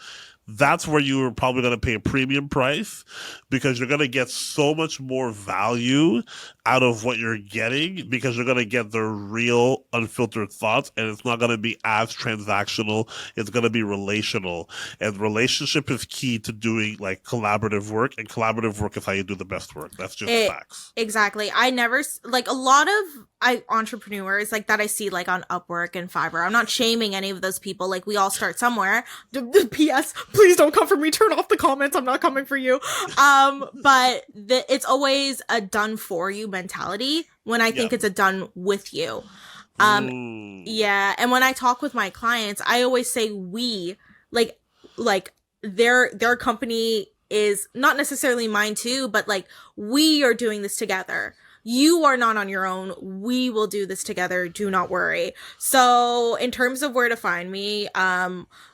that's where you're probably going to pay a premium price, because you're going to get so much more value out of what you're getting, because you're going to get their real unfiltered thoughts, and it's not going to be as transactional. It's going to be relational, and relationship is key to doing like collaborative work, and collaborative work is how you do the best work. That's just facts. Exactly. I never like a lot of entrepreneurs like that I see like on Upwork and Fiverr. I'm not shaming any of those people. Like, we all start somewhere. P.S. Please don't come for me. Turn off the comments. I'm not coming for you. But it's always a done for you mentality when I think it's a done with you. Yeah. And when I talk with my clients, I always say we, like their company is not necessarily mine too, but like, we are doing this together. You are not on your own. We will do this together. Do not worry. So in terms of where to find me,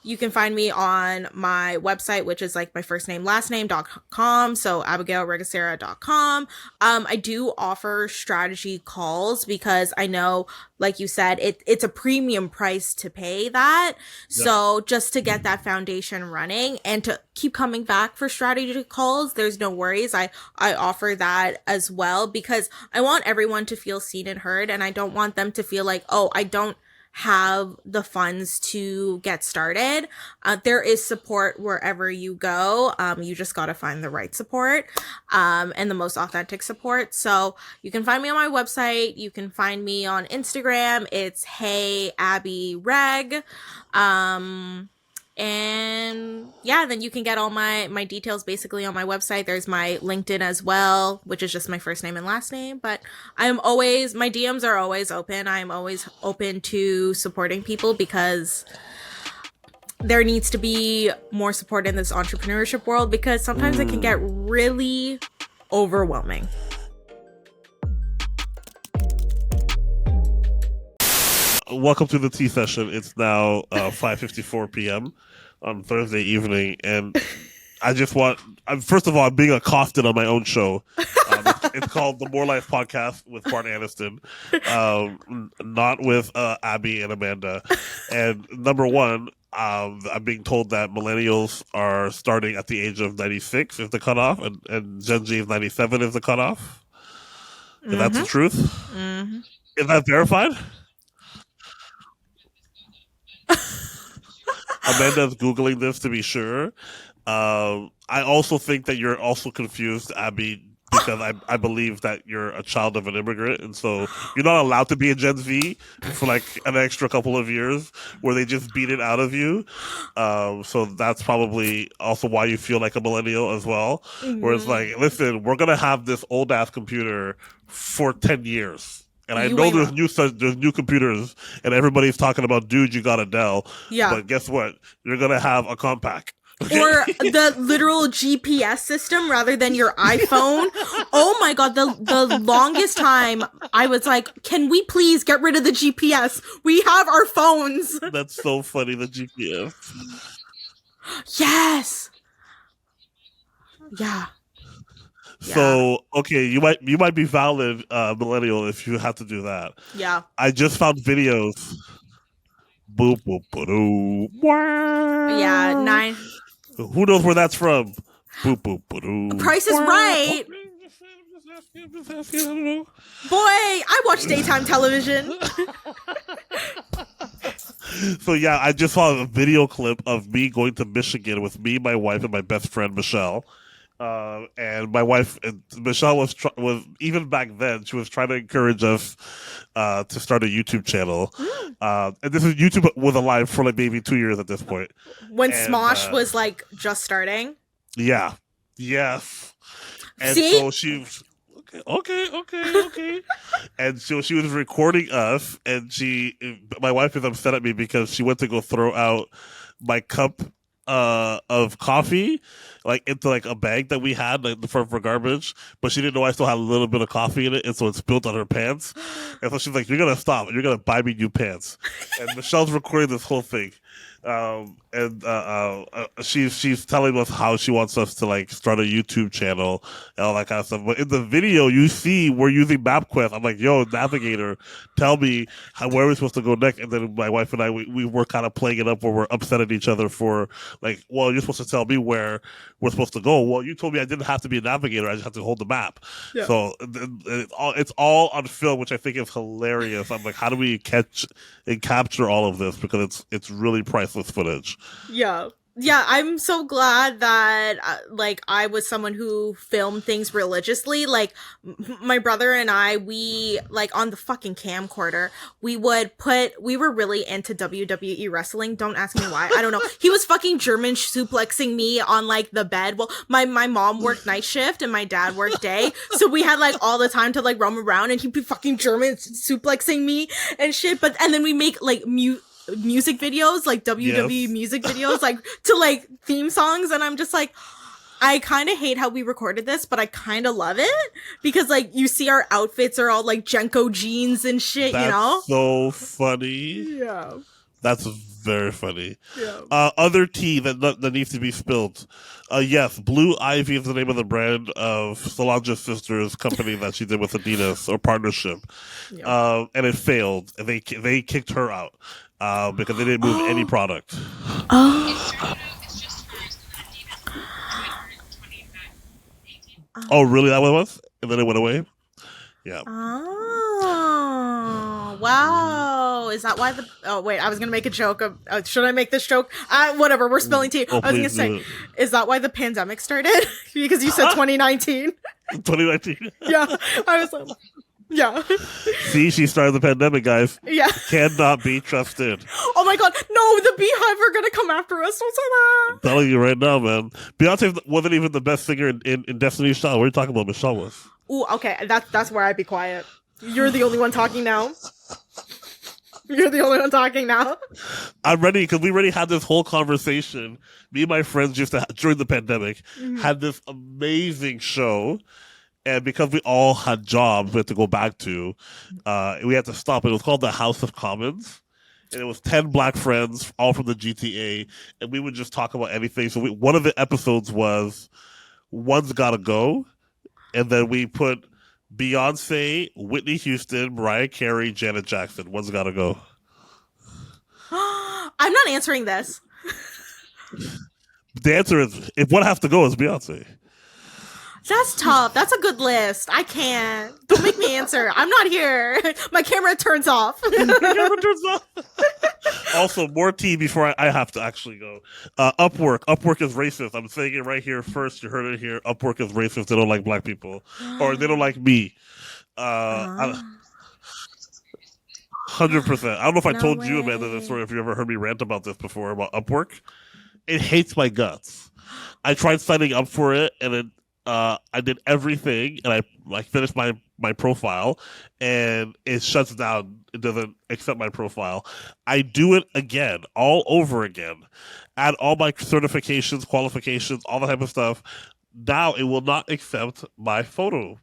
you can find me on my website, which is like my first name, last name.com. So abigailregucera.com. I do offer strategy calls because I know, like you said, it's a premium price to pay that. Yep. So just to get that foundation running and to keep coming back for strategy calls, there's no worries. I offer that as well, because I want everyone to feel seen and heard, and I don't want them to feel like, oh, I don't have the funds to get started. There is support wherever you go. You just got to find the right support, and the most authentic support. So you can find me on my website. You can find me on Instagram. It's Hey Abi Reg. And yeah, then you can get all my details basically on my website. There's my LinkedIn as well, which is just my first name and last name. But my DMs are always open. I'm always open to supporting people, because there needs to be more support in this entrepreneurship world, because sometimes it can get really overwhelming. Welcome to the tea session. It's now 5:54 p.m. on Thursday evening, and I just first of all, I'm being accosted on my own show. It's called the More Life Podcast with Bart Aniston, not with Abby and Amanda. And number one, I'm being told that millennials are starting at the age of 96 is the cutoff, and Gen Z is 97 is the cutoff. Is that the truth? Mm-hmm. Is that verified? Amanda's Googling this to be sure. I also think that you're also confused, Abby, because I believe that you're a child of an immigrant, and so you're not allowed to be a Gen Z for like an extra couple of years where they just beat it out of you. So that's probably also why you feel like a millennial as well. Mm-hmm. Where it's like, listen, we're going to have this old-ass computer for 10 years. And I know there's new computers, and everybody's talking about, dude, you got a Dell. Yeah. But guess what? You're going to have a compact. Okay? Or the literal GPS system rather than your iPhone. Oh my God. The longest time I was like, can we please get rid of the GPS? We have our phones. That's so funny, the GPS. Yes. Yeah. So, okay, you might be valid, millennial, if you have to do that. Yeah. I just found videos. Boop, boop, boop, yeah, 9. Who knows where that's from? Boop, boop, boop. Price is Right. Boy, I watch daytime television. So yeah, I just saw a video clip of me going to Michigan with me, my wife, and my best friend Michelle. And my wife, Michelle, was even back then, she was trying to encourage us to start a YouTube channel. And this is YouTube was alive for like maybe 2 years at this point. When Smosh was like just starting. Yeah. Yes. And See? so she okay. And so she was recording us, and my wife is upset at me because she went to go throw out my cup of coffee, like into like a bag that we had like for garbage, but she didn't know I still had a little bit of coffee in it, and so it spilled on her pants. And so she's like, "You're gonna stop. You're gonna buy me new pants." And Michelle's recording this whole thing. She's telling us how she wants us to like start a YouTube channel and all that kind of stuff. But in the video, you see we're using MapQuest. I'm like, "Yo, navigator, tell me where we're supposed to go next." And then my wife and I, we were kind of playing it up where we're upset at each other for like, "Well, you're supposed to tell me where we're supposed to go." Well, you told me I didn't have to be a navigator; I just have to hold the map. Yeah. So it's all on film, which I think is hilarious. I'm like, how do we catch and capture all of this, because it's really priceless footage. Yeah, I'm so glad that like I was someone who filmed things religiously. Like my brother and I, we like on the fucking camcorder, we were really into WWE wrestling. Don't ask me why. I don't know. He was fucking German suplexing me on like the bed. Well, my mom worked night shift and my dad worked day. So we had like all the time to like roam around, and he'd be fucking German suplexing me and shit. And then we make like music videos, like WWE music videos, like to like theme songs, and I'm just like, I kind of hate how we recorded this, but I kind of love it because like you see our outfits are all like Jenko jeans and shit. That's you know, so funny. Yeah, that's very funny. Yeah. Other tea that needs to be spilled. Yes, Blue Ivy is the name of the brand of Solange's sister's company that she did with Adidas, or partnership. And it failed, and they kicked her out. Because they didn't move any product. Oh, really? That what it was? And then it went away? Yeah. Oh, wow. Is that why oh, wait, I was going to make a joke. Should I make this joke? Whatever, we're spilling tea. I was going to say, is that why the pandemic started? Because you said 2019. 2019? Yeah. I was like... Yeah. See, she started the pandemic, guys. Yeah. Cannot be trusted. Oh my god, no, the Beehive are gonna come after us. Don't say that. I'm telling you right now, man. Beyonce wasn't even the best singer in Destiny's Child. What are you talking about? Michelle was. Ooh, okay, that's where I'd be quiet. You're the only one talking now. You're the only one talking now. I'm ready, because we already had this whole conversation. Me and my friends used to, during the pandemic, had this amazing show. And because we all had jobs we had to go back to, we had to stop. It was called the House of Commons. And it was 10 black friends, all from the GTA. And we would just talk about anything. So one of the episodes was One's Gotta Go. And then we put Beyonce, Whitney Houston, Mariah Carey, Janet Jackson. One's Gotta Go. I'm not answering this. The answer is, if one has to go, it's Beyonce. That's tough. That's a good list. I can't. Don't make me answer. I'm not here. My camera turns off. Also, more tea before I have to actually go. Upwork. Upwork is racist. I'm saying it right here first. You heard it here. Upwork is racist. They don't like black people. Or they don't like me. 100%. I don't know if I told you, Amanda, this story, if you ever heard me rant about this before, about Upwork. It hates my guts. I tried signing up for it, and it I did everything, and I finished my profile, and it shuts down. It doesn't accept my profile. I do it again, all over again. Add all my certifications, qualifications, all that type of stuff. Now it will not accept my photo.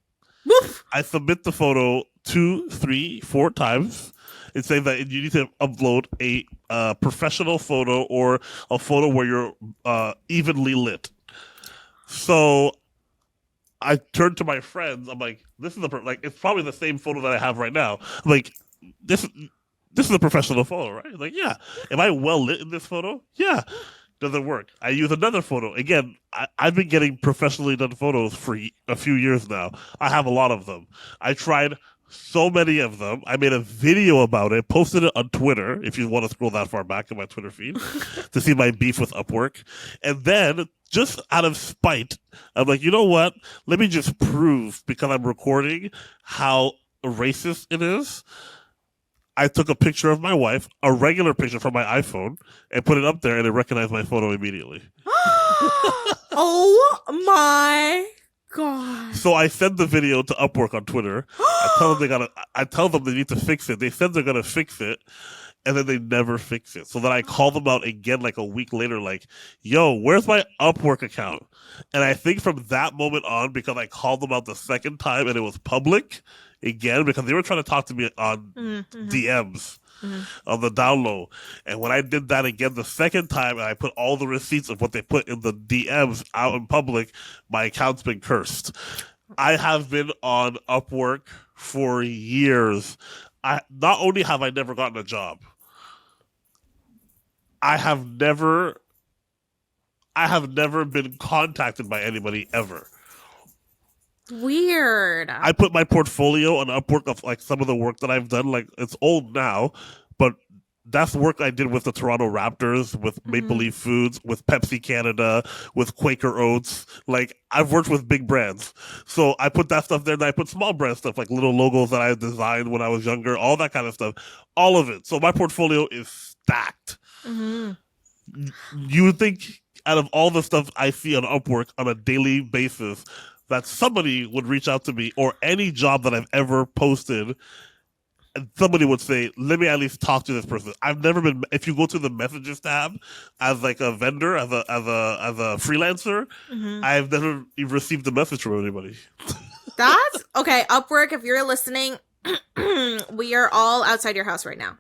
Woof. I submit the photo 2, 3, 4 times. It says that you need to upload a professional photo or a photo where you're evenly lit. So I turned to my friends. I'm like, "This is it's probably the same photo that I have right now." I'm like, this is a professional photo, right? Like, yeah. Am I well lit in this photo? Yeah. Doesn't work. I use another photo. Again, I've been getting professionally done photos for a few years now. I have a lot of them. I tried so many of them. I made a video about it, posted it on Twitter, if you want to scroll that far back in my Twitter feed, to see my beef with Upwork. And then, just out of spite, I'm like, you know what? Let me just prove, because I'm recording, how racist it is. I took a picture of my wife, a regular picture from my iPhone, and put it up there, and it recognized my photo immediately. Oh my god! So I send the video to Upwork on Twitter. I tell them they need to fix it. They said they're gonna fix it, and then they never fix it. So then I call them out again like a week later, like, yo, where's my Upwork account? And I think from that moment on, because I called them out the second time and it was public again, because they were trying to talk to me on DMs. On the down low. And when I did that again the second time and I put all the receipts of what they put in the DMs out in public, my account's been cursed. I have been on Upwork for years. Not only have I never gotten a job, I have never been contacted by anybody ever. Weird. I put my portfolio on Upwork of like some of the work that I've done. Like it's old now, but that's work I did with the Toronto Raptors, with Maple Leaf Foods, with Pepsi Canada, with Quaker Oats. Like I've worked with big brands, so I put that stuff there. And I put small brand stuff like little logos that I designed when I was younger, all that kind of stuff, all of it. So my portfolio is stacked. You would think out of all the stuff I see on Upwork on a daily basis, that somebody would reach out to me, or any job that I've ever posted, and somebody would say, let me at least talk to this person. I've never been, if you go to the messages tab as like a vendor, as a freelancer, I've never received a message from anybody. That's okay. Upwork, if you're listening, we are all outside your house right now.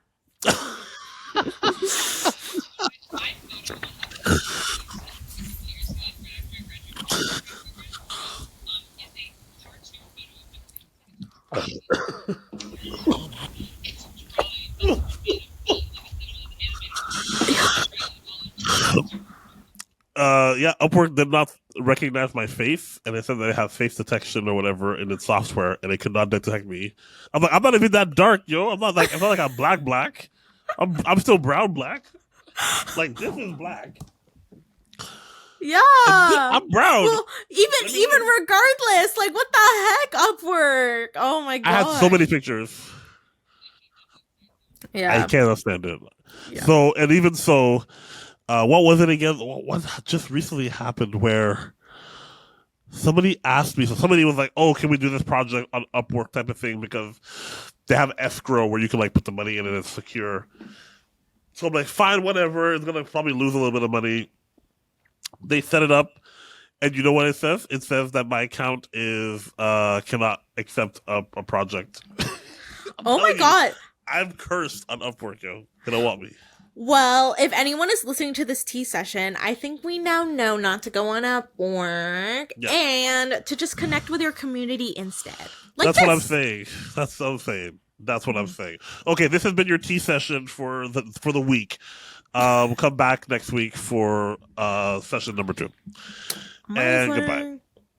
Yeah, Upwork did not recognize my face, and they said they have face detection or whatever in its software, and they could not detect me. I'm like, I'm not even that dark, yo. I'm not like I'm black. I'm still brown black. Like this is black. Yeah, I'm brown. Well, even regardless, like what the heck, Upwork? Oh my god! I had so many pictures. Yeah, I cannot stand it. Yeah. So and even so, what was it again? What just recently happened where somebody asked me? So somebody was like, "Oh, can we do this project on Upwork type of thing?" Because they have escrow where you can like put the money in and it's secure. So I'm like, fine, whatever. It's gonna probably lose a little bit of money. They set it up, and you know what it says? It says that my account is cannot accept a project. Oh my god! I'm cursed on Upwork, yo. They don't want me. Well, if anyone is listening to this tea session, I think we now know not to go on Upwork and to just connect with your community instead. Like That's what I'm saying. That's what I'm saying. That's what I'm saying. Okay, this has been your tea session for the week. We'll come back next week for session number 2. And goodbye.